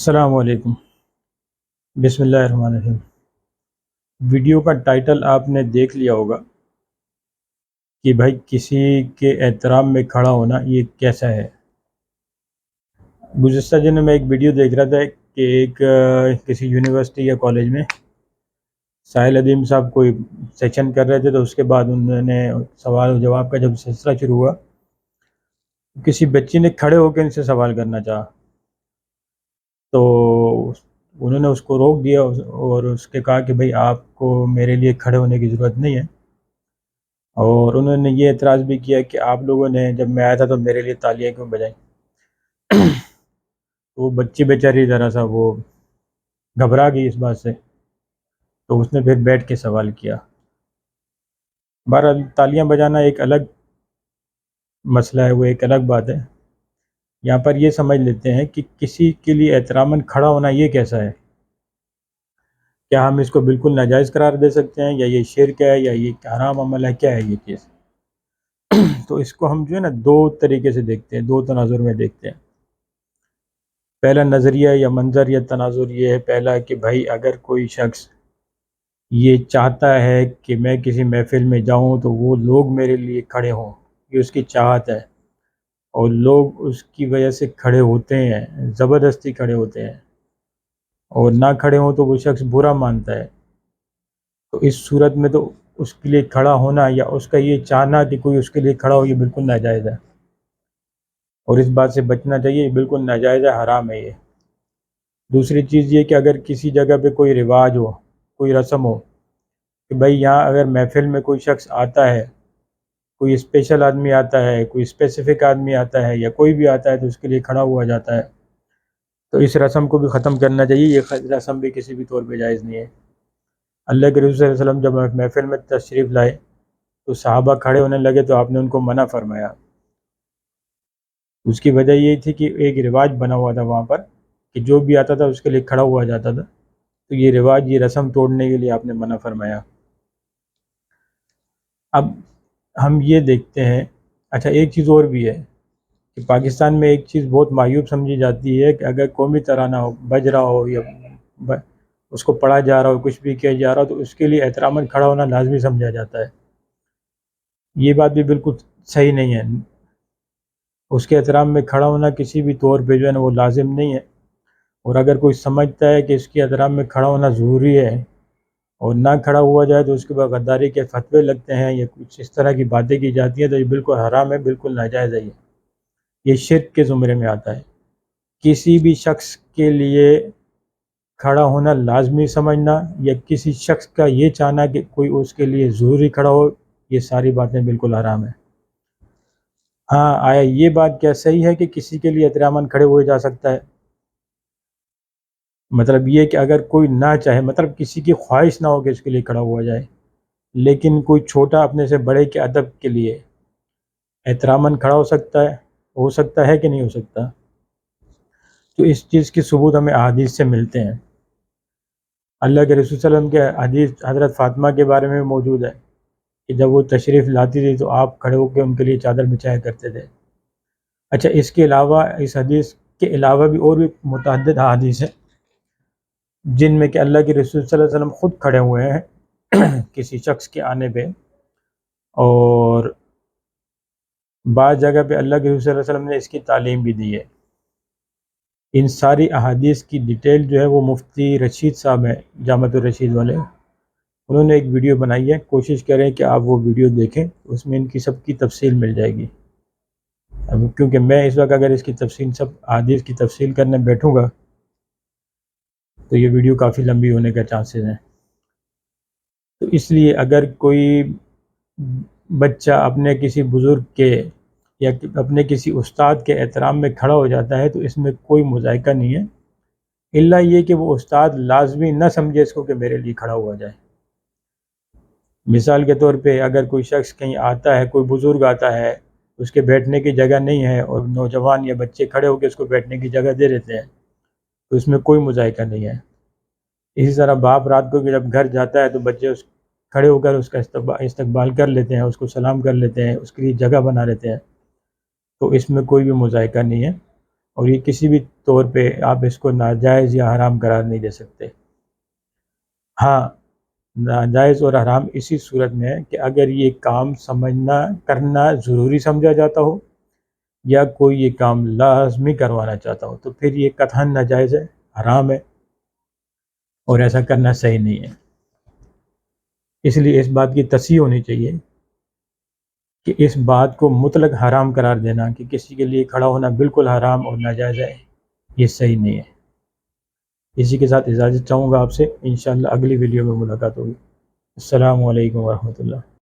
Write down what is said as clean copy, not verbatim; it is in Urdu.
السلام علیکم۔ بسم اللہ الرحمن الرحیم۔ ویڈیو کا ٹائٹل آپ نے دیکھ لیا ہوگا کہ بھائی کسی کے احترام میں کھڑا ہونا یہ کیسا ہے۔ گزشتہ دنوں میں ایک ویڈیو دیکھ رہا تھا کہ کسی یونیورسٹی یا کالج میں ساحل ادیم صاحب کوئی سیکشن کر رہے تھے، تو اس کے بعد انہوں نے سوال و جواب کا جب سلسلہ شروع ہوا، کسی بچی نے کھڑے ہو کے ان سے سوال کرنا چاہا، تو انہوں نے اس کو روک دیا اور اس کے کہا کہ بھئی آپ کو میرے لیے کھڑے ہونے کی ضرورت نہیں ہے، اور انہوں نے یہ اعتراض بھی کیا کہ آپ لوگوں نے جب میں آیا تھا تو میرے لیے تالیاں کیوں بجائیں۔ وہ بچی بیچاری ذرا سا وہ گھبرا گئی اس بات سے، تو اس نے پھر بیٹھ کے سوال کیا۔ بہرحال تالیاں بجانا ایک الگ مسئلہ ہے، وہ ایک الگ بات ہے۔ یہاں پر یہ سمجھ لیتے ہیں کہ کسی کے لیے احتراماً کھڑا ہونا یہ کیسا ہے۔ کیا ہم اس کو بالکل ناجائز قرار دے سکتے ہیں، یا یہ شرک ہے، یا یہ حرام عمل ہے، کیا ہے یہ چیز؟ تو اس کو ہم جو ہے نا دو طریقے سے دیکھتے ہیں، دو تناظر میں دیکھتے ہیں۔ پہلا نظریہ یا منظر یا تناظر یہ ہے پہلا کہ بھائی اگر کوئی شخص یہ چاہتا ہے کہ میں کسی محفل میں جاؤں تو وہ لوگ میرے لیے کھڑے ہوں، یہ اس کی چاہت ہے، اور لوگ اس کی وجہ سے کھڑے ہوتے ہیں، زبردستی کھڑے ہوتے ہیں، اور نہ کھڑے ہوں تو وہ شخص برا مانتا ہے۔ تو اس صورت میں تو اس کے لیے کھڑا ہونا یا اس کا یہ چاہنا کہ کوئی اس کے لیے کھڑا ہو، یہ بالکل ناجائز ہے، اور اس بات سے بچنا چاہیے، یہ بالکل ناجائز ہے، حرام ہے یہ۔ دوسری چیز یہ کہ اگر کسی جگہ پہ کوئی رواج ہو، کوئی رسم ہو کہ بھائی یہاں اگر محفل میں کوئی شخص آتا ہے، کوئی اسپیشل آدمی آتا ہے، کوئی اسپیسیفک آدمی آتا ہے، یا کوئی بھی آتا ہے تو اس کے لیے کھڑا ہوا جاتا ہے، تو اس رسم کو بھی ختم کرنا چاہیے، یہ رسم بھی کسی بھی طور پہ جائز نہیں ہے۔ اللہ کے رسول صلی اللہ علیہ وسلم جب محفل میں تشریف لائے تو صحابہ کھڑے ہونے لگے تو آپ نے ان کو منع فرمایا۔ اس کی وجہ یہ تھی کہ ایک رواج بنا ہوا تھا وہاں پر کہ جو بھی آتا تھا اس کے لیے کھڑا ہوا جاتا تھا، تو یہ رواج، یہ رسم توڑنے کے لیے آپ نے منع فرمایا۔ اب ہم یہ دیکھتے ہیں، اچھا ایک چیز اور بھی ہے کہ پاکستان میں ایک چیز بہت معیوب سمجھی جاتی ہے کہ اگر قومی ترانہ ہو، بج رہا ہو، یا اس کو پڑھا جا رہا ہو، کچھ بھی کیا جا رہا ہو، تو اس کے لیے احتراماً کھڑا ہونا لازمی سمجھا جاتا ہے۔ یہ بات بھی بالکل صحیح نہیں ہے۔ اس کے احترام میں کھڑا ہونا کسی بھی طور پہ جو ہے نا وہ لازم نہیں ہے، اور اگر کوئی سمجھتا ہے کہ اس کے احترام میں کھڑا ہونا ضروری ہے اور نہ کھڑا ہوا جائے تو اس کے بعد غداری کے فتوے لگتے ہیں یا کچھ اس طرح کی باتیں کی جاتی ہیں، تو یہ بالکل حرام ہے، بالکل ناجائز ہے، یہ شرک کے زمرے میں آتا ہے۔ کسی بھی شخص کے لیے کھڑا ہونا لازمی سمجھنا یا کسی شخص کا یہ چاہنا کہ کوئی اس کے لیے ضروری کھڑا ہو، یہ ساری باتیں بالکل حرام ہیں۔ ہاں، آیا یہ بات کیا صحیح ہے کہ کسی کے لیے احتراماً کھڑے ہوئے جا سکتا ہے؟ مطلب یہ کہ اگر کوئی نہ چاہے، مطلب کسی کی خواہش نہ ہو کہ اس کے لیے کھڑا ہوا جائے، لیکن کوئی چھوٹا اپنے سے بڑے کے ادب کے لیے احتراماً کھڑا ہو سکتا ہے کہ نہیں ہو سکتا؟ تو اس چیز کی ثبوت ہمیں احادیث سے ملتے ہیں۔ اللہ کے رسول صلی اللہ علیہ وسلم کے حدیث حضرت فاطمہ کے بارے میں موجود ہے کہ جب وہ تشریف لاتی تھی تو آپ کھڑے ہو کے ان کے لیے چادر بچھایا کرتے تھے۔ اچھا، اس کے علاوہ، اس حدیث کے علاوہ بھی اور بھی متعدد احادیث ہیں جن میں کہ اللہ کے رسول صلی اللہ علیہ وسلم خود کھڑے ہوئے ہیں کسی شخص کے آنے پہ، اور بعض جگہ پہ اللہ کے رسول صلی اللہ علیہ وسلم نے اس کی تعلیم بھی دی ہے۔ ان ساری احادیث کی ڈیٹیل جو ہے وہ مفتی رشید صاحب ہیں، جامعۃ الرشید والے، انہوں نے ایک ویڈیو بنائی ہے، کوشش کریں کہ آپ وہ ویڈیو دیکھیں، اس میں ان کی سب کی تفصیل مل جائے گی۔ اب کیونکہ میں اس وقت اگر اس کی تفصیل، سب احادیث کی تفصیل کرنے بیٹھوں گا تو یہ ویڈیو کافی لمبی ہونے کا چانسز ہیں۔ تو اس لیے اگر کوئی بچہ اپنے کسی بزرگ کے یا اپنے کسی استاد کے احترام میں کھڑا ہو جاتا ہے تو اس میں کوئی مذائقہ نہیں ہے، الا یہ کہ وہ استاد لازمی نہ سمجھے اس کو کہ میرے لیے کھڑا ہوا جائے۔ مثال کے طور پہ اگر کوئی شخص کہیں آتا ہے، کوئی بزرگ آتا ہے، اس کے بیٹھنے کی جگہ نہیں ہے اور نوجوان یا بچے کھڑے ہو کے اس کو بیٹھنے کی جگہ دے دیتے ہیں تو اس میں کوئی مذائقہ نہیں ہے۔ اسی طرح باپ رات کو جب گھر جاتا ہے تو بچے کھڑے ہو کر اس کا استقبال کر لیتے ہیں، اس کو سلام کر لیتے ہیں، اس کے لیے جگہ بنا لیتے ہیں، تو اس میں کوئی بھی مذائقہ نہیں ہے۔ اور یہ کسی بھی طور پہ آپ اس کو ناجائز یا حرام قرار نہیں دے سکتے۔ ہاں، ناجائز اور حرام اسی صورت میں ہے کہ اگر یہ کام سمجھنا کرنا ضروری سمجھا جاتا ہو یا کوئی یہ کام لازمی کروانا چاہتا ہو تو پھر یہ قطعاً ناجائز ہے، حرام ہے، اور ایسا کرنا صحیح نہیں ہے۔ اس لیے اس بات کی تصحیح ہونی چاہیے کہ اس بات کو مطلق حرام قرار دینا کہ کسی کے لیے کھڑا ہونا بالکل حرام اور ناجائز ہے، یہ صحیح نہیں ہے۔ اسی کے ساتھ اجازت چاہوں گا آپ سے، انشاءاللہ اگلی ویڈیو میں ملاقات ہوگی۔ السلام علیکم ورحمۃ اللہ۔